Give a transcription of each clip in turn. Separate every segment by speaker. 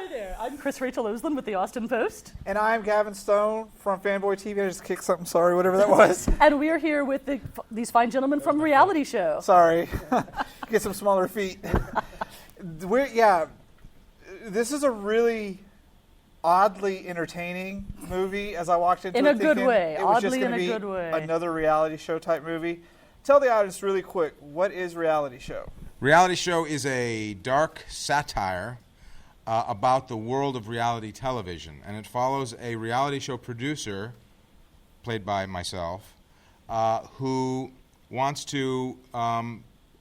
Speaker 1: Hi there, I'm Chris-Rachel with the Austin Post.
Speaker 2: And I'm Gavin Stone from Fanboy TV. I just kicked something, sorry, whatever that was.
Speaker 1: And we are here with these fine gentlemen from Reality Show.
Speaker 2: Sorry. Get some smaller feet. This is a really oddly entertaining movie as I walked into it.
Speaker 1: In a good way.
Speaker 2: It was just
Speaker 1: Oddly in
Speaker 2: gonna
Speaker 1: a
Speaker 2: be
Speaker 1: good way.
Speaker 2: Another reality show type movie. Tell the audience really quick, what is Reality Show?
Speaker 3: Reality Show is a dark satire about the world of reality television, and it follows a reality show producer, played by myself, who wants to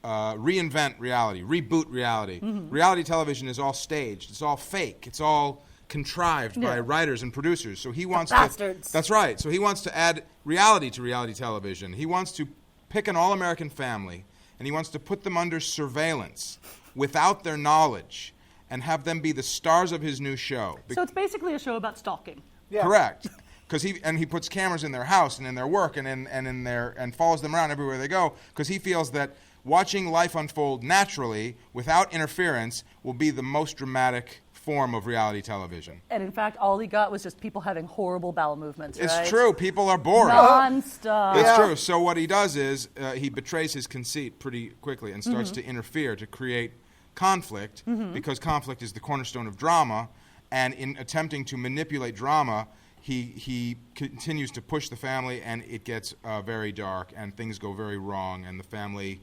Speaker 3: reinvent reality, reboot reality. Mm-hmm. Reality television is all staged, it's all fake, it's all contrived by writers and producers. So he wants
Speaker 1: bastards.
Speaker 3: That's right. So he wants to add reality to reality television. He wants to pick an all-American family, and he wants to put them under surveillance without their knowledge and have them be the stars of his new show.
Speaker 1: So it's basically a show about stalking.
Speaker 3: Yeah. Correct. Because he puts cameras in their house and in their work and follows them around everywhere they go, because he feels that watching life unfold naturally without interference will be the most dramatic form of reality television.
Speaker 1: And in fact, all he got was just people having horrible bowel movements, right?
Speaker 3: It's true. People are bored.
Speaker 1: Non-stop.
Speaker 3: It's true. So what he does is he betrays his conceit pretty quickly and starts to interfere to create conflict, because conflict is the cornerstone of drama, and in attempting to manipulate drama, he continues to push the family, and it gets very dark, and things go very wrong, and the family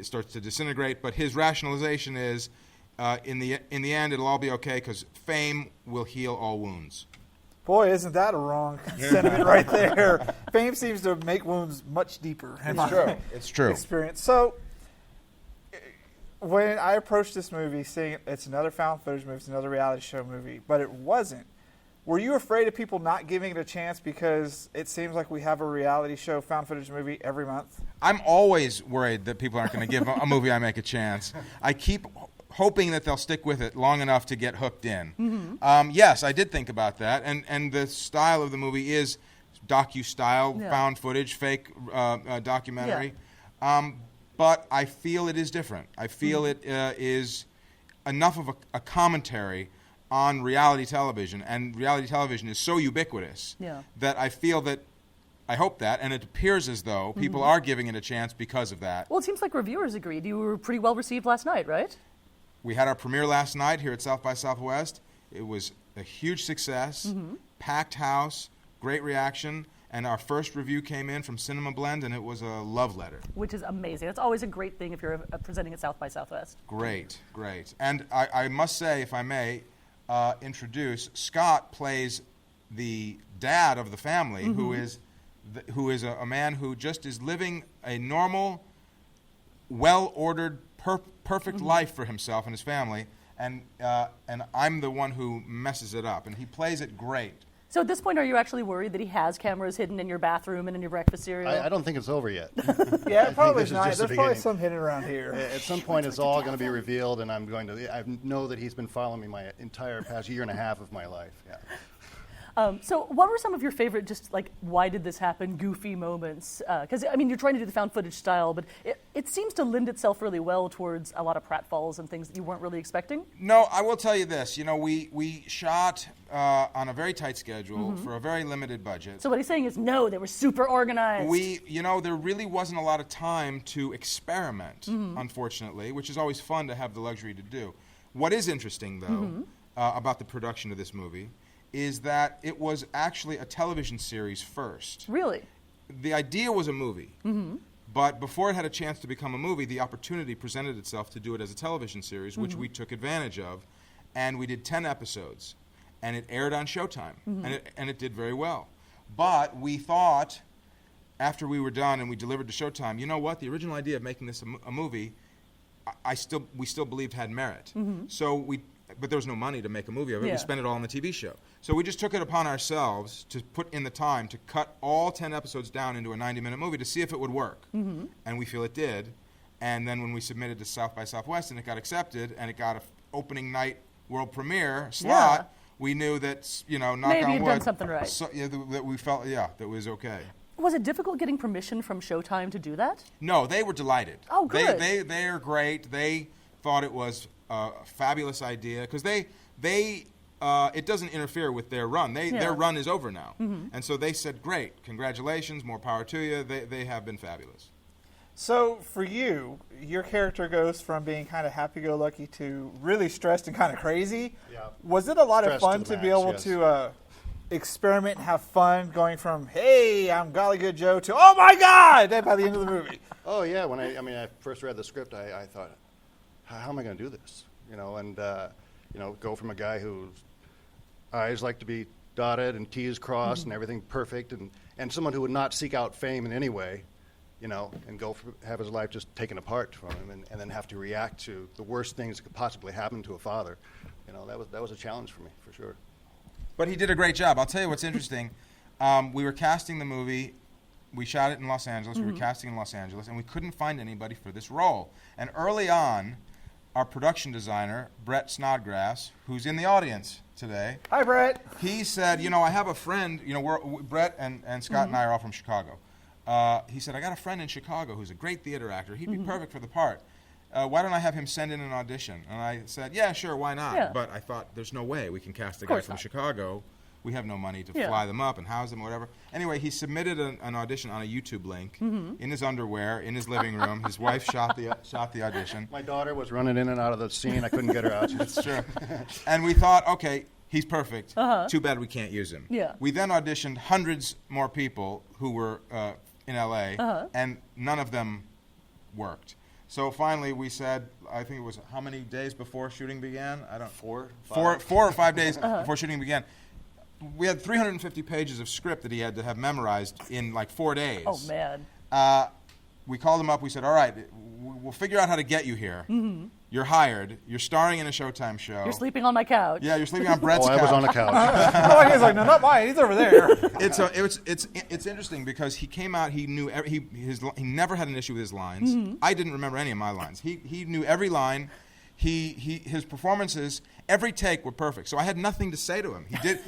Speaker 3: starts to disintegrate. But his rationalization is, in the end, it'll all be okay because fame will heal all wounds.
Speaker 2: Boy, isn't that a wrong sentiment right there? Fame seems to make wounds much deeper.
Speaker 3: It's true.
Speaker 2: Experience. So, when I approached this movie, seeing it's another found footage movie, it's another reality show movie, but it wasn't. Were you afraid of people not giving it a chance because it seems like we have a reality show found footage movie every month?
Speaker 3: I'm always worried that people aren't going to give a movie I make a chance. I keep hoping that they'll stick with it long enough to get hooked in. Yes, I did think about that, and the style of the movie is docu-style, found footage, fake documentary. But I feel it is different. I feel it is enough of a commentary on reality television, and reality television is so ubiquitous that I feel that, I hope that, and it appears as though people are giving it a chance because of that.
Speaker 1: Well, it seems like reviewers agreed. You were pretty well received last night, right?
Speaker 3: We had our premiere last night here at South by Southwest. It was a huge success, packed house, great reaction, and our first review came in from Cinema Blend, and it was a love letter.
Speaker 1: Which is amazing. That's always a great thing if you're presenting at South by Southwest.
Speaker 3: Great, great. And I must say, if I may, introduce, Scott plays the dad of the family, who is a man who just is living a normal, well-ordered, perfect life for himself and his family, and I'm the one who messes it up, and he plays it great.
Speaker 1: So at this point, are you actually worried that he has cameras hidden in your bathroom and in your breakfast cereal?
Speaker 4: I don't think it's over yet.
Speaker 2: Yeah, probably not. There's probably some hidden around here.
Speaker 4: At some point, it's all going to be revealed, and I know that he's been following me my entire past year and a half of my life. Yeah.
Speaker 1: So what were some of your favorite, just like, why did this happen, goofy moments? Because, I mean, you're trying to do the found footage style, but it seems to lend itself really well towards a lot of pratfalls and things that you weren't really expecting.
Speaker 3: No, I will tell you this. You know, we shot on a very tight schedule for a very limited budget.
Speaker 1: So what he's saying is, no, they were super organized.
Speaker 3: There really wasn't a lot of time to experiment, unfortunately, which is always fun to have the luxury to do. What is interesting, though, about the production of this movie is that it was actually a television series first.
Speaker 1: Really?
Speaker 3: The idea was a movie, but before it had a chance to become a movie, the opportunity presented itself to do it as a television series, which we took advantage of, and we did 10 episodes, and it aired on Showtime, and it did very well. But we thought, after we were done and we delivered to Showtime, you know what, the original idea of making this a movie, we still believed had merit. But there was no money to make a movie of it. We spent it all on the TV show. So we just took it upon ourselves to put in the time to cut all 10 episodes down into a 90-minute movie to see if it would work. And we feel it did. And then when we submitted to South by Southwest and it got accepted and it got an opening night world premiere slot, we knew that, knock on wood.
Speaker 1: Maybe you'd done something right.
Speaker 3: So, that we felt, that was okay.
Speaker 1: Was it difficult getting permission from Showtime to do that?
Speaker 3: No, they were delighted.
Speaker 1: Oh, good.
Speaker 3: They are great. They thought it was a fabulous idea because it doesn't interfere with their run. Their run is over now, and so they said, "Great, congratulations, more power to you." They have been fabulous.
Speaker 2: So for you, your character goes from being kind of happy-go-lucky to really stressed and kind of crazy.
Speaker 4: Yeah.
Speaker 2: Was it a lot of
Speaker 4: Stressed
Speaker 2: fun
Speaker 4: to the
Speaker 2: to be
Speaker 4: max,
Speaker 2: able
Speaker 4: yes.
Speaker 2: to experiment and have fun going from, hey, I'm Golly Good Joe to, oh my God, by the end of the movie?
Speaker 4: Oh yeah, when I first read the script, I thought, how am I going to do this? And go from a guy whose eyes like to be dotted and T's crossed and everything perfect, and someone who would not seek out fame in any way, and have his life just taken apart from him, and then have to react to the worst things that could possibly happen to a father. That was a challenge for me, for sure.
Speaker 3: But he did a great job. I'll tell you what's interesting. We were casting the movie. We shot it in Los Angeles. We were casting in Los Angeles, and we couldn't find anybody for this role. And early on, our production designer, Brett Snodgrass, who's in the audience today,
Speaker 2: Hi, Brett.
Speaker 3: he said, I have a friend. Brett and Scott and I are all from Chicago. He said, I got a friend in Chicago who's a great theater actor. He'd be perfect for the part. Why don't I have him send in an audition? And I said, yeah, sure, why not?
Speaker 1: Yeah.
Speaker 3: But I thought, there's no way we can cast a guy from Chicago. We have no money to
Speaker 1: Yeah.
Speaker 3: fly them up and house them or whatever. Anyway, he submitted an audition on a YouTube link in his underwear, in his living room. His wife shot the audition.
Speaker 4: My daughter was running in and out of the scene. I couldn't get her out.
Speaker 3: That's true. And we thought, okay, he's perfect. Too bad we can't use him.
Speaker 1: Yeah.
Speaker 3: We then auditioned hundreds more people who were in L.A., and none of them worked. So finally we said, I think it was how many days before shooting began? I don't.
Speaker 4: 4
Speaker 3: 4 or 5 days before shooting began. We had 350 pages of script that he had to have memorized in like 4 days.
Speaker 1: Oh, man.
Speaker 3: We called him up. We said, all right, we'll figure out how to get you here. You're hired. You're starring in a Showtime show.
Speaker 1: You're sleeping on my couch.
Speaker 3: Yeah, you're sleeping on Brett's couch.
Speaker 4: I was on a couch.
Speaker 2: Oh, he's like, no, not mine. He's over there.
Speaker 3: It's interesting because he came out. He knew he never had an issue with his lines. I didn't remember any of my lines. He knew every line. His performances, every take were perfect. So I had nothing to say to him.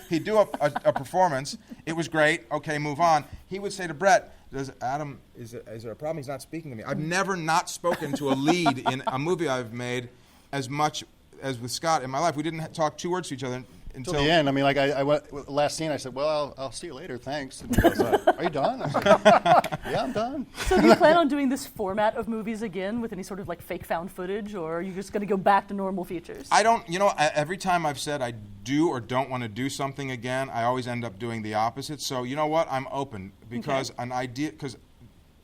Speaker 3: He'd do a performance. It was great. Okay, move on. He would say to Brett, is there a problem? He's not speaking to me. I've never not spoken to a lead in a movie I've made as much as with Scott in my life. We didn't talk 2 words to each other until
Speaker 4: the end. I mean, like I went, last scene, I said, well, I'll see you later, thanks. And he goes, are you done? I said, yeah, I'm done.
Speaker 1: So do you plan on doing this format of movies again with any sort of like fake found footage, or are you just going to go back to normal features?
Speaker 3: I don't, every time I've said I do or don't want to do something again, I always end up doing the opposite. So you know what? I'm open because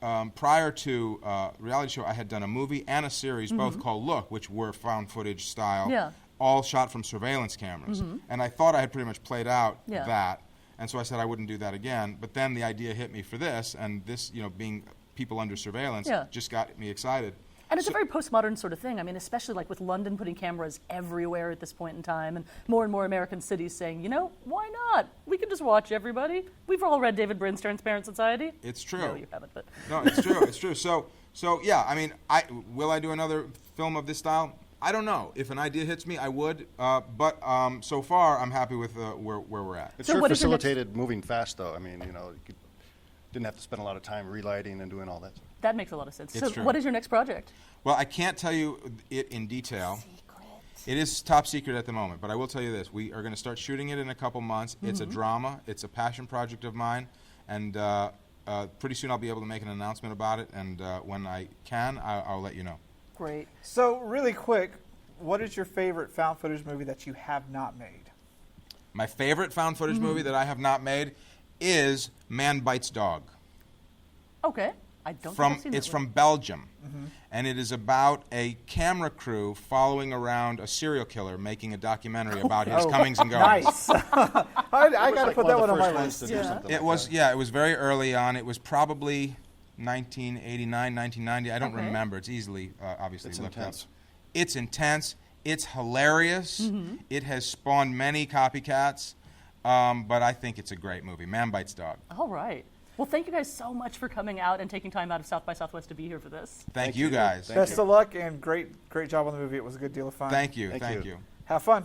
Speaker 3: prior to reality show, I had done a movie and a series, both called Look, which were found footage style.
Speaker 1: Yeah.
Speaker 3: All shot from surveillance cameras. And I thought I had pretty much played out
Speaker 1: Yeah.
Speaker 3: that. And so I said I wouldn't do that again. But then the idea hit me for this, and this, being people under surveillance just got me excited.
Speaker 1: And it's a very postmodern sort of thing. I mean, especially like with London putting cameras everywhere at this point in time, and more American cities saying, why not? We can just watch everybody. We've all read David Brin's Transparent Society.
Speaker 3: It's true.
Speaker 1: No, you haven't, but.
Speaker 3: No, it's true. It's true. So yeah, I mean, will I do another film of this style? I don't know. If an idea hits me, I would. But so far, I'm happy with where we're at.
Speaker 4: It
Speaker 1: So
Speaker 4: sure
Speaker 1: what is your next-
Speaker 4: facilitated moving fast, though. I mean, you didn't have to spend a lot of time relighting and doing all that.
Speaker 1: That makes a lot of sense.
Speaker 3: It's
Speaker 1: So
Speaker 3: true.
Speaker 1: what is your next project?
Speaker 3: Well, I can't tell you it in detail. It is top secret at the moment, but I will tell you this. We are going to start shooting it in a couple months. It's a drama. It's a passion project of mine. And pretty soon I'll be able to make an announcement about it. And when I can, I'll let you know.
Speaker 1: Great.
Speaker 2: So really quick, what is your favorite found footage movie that you have not made?
Speaker 3: My favorite found footage movie that I have not made is Man Bites Dog.
Speaker 1: Okay. I don't think I've seen
Speaker 3: It's
Speaker 1: that one.
Speaker 3: from Belgium, and it is about a camera crew following around a serial killer making a documentary about his comings and goings.
Speaker 2: Nice. I got to put that one on my list.
Speaker 3: It was very early on. It was probably 1989, 1990. I don't
Speaker 1: Okay.
Speaker 3: remember. It's easily, obviously,
Speaker 4: It's
Speaker 3: looked
Speaker 4: intense.
Speaker 3: up. It's intense. It's hilarious. It has spawned many copycats, but I think it's a great movie. Man Bites Dog.
Speaker 1: All right. Well, thank you guys so much for coming out and taking time out of South by Southwest to be here for this.
Speaker 3: Thank you guys.
Speaker 2: Best of luck and great job on the movie. It was a good deal of fun.
Speaker 3: Thank you.
Speaker 4: Thank
Speaker 3: Thank
Speaker 4: you.
Speaker 3: you.
Speaker 2: Have fun.